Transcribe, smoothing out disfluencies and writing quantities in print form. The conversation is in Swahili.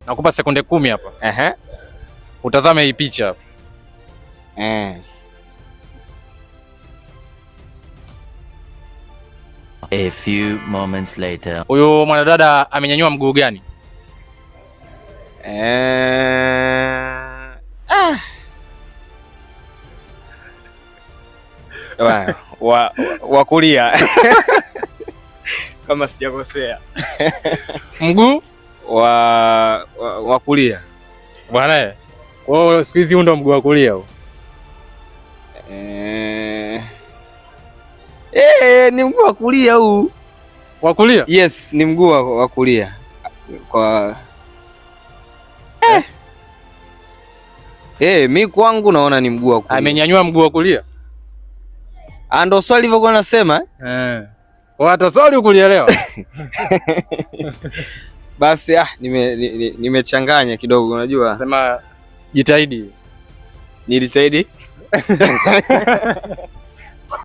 Nakupa sekunde 10 hapa. Utazame hii picha hapa. A few moments later. Huyu mwanadada amenyanyua mguu gani? Wa kulia. Kama sijakosea. Mguu wa kulia. Bwana, kwa hiyo siku hizi ndo mguu wa kulia huo. Ni mguu wa kulia huu. Wa kulia? Yes, ni mguu wa kulia. Kwa mimi kwangu naona ni mguu wa kulia. Amenyanyua mguu wa kulia? Ndio swali hivyo nasema. Hata swali ukulielewa. Basi nimechanganya kidogo unajua. Sema jitahidi. Nilijitahidi.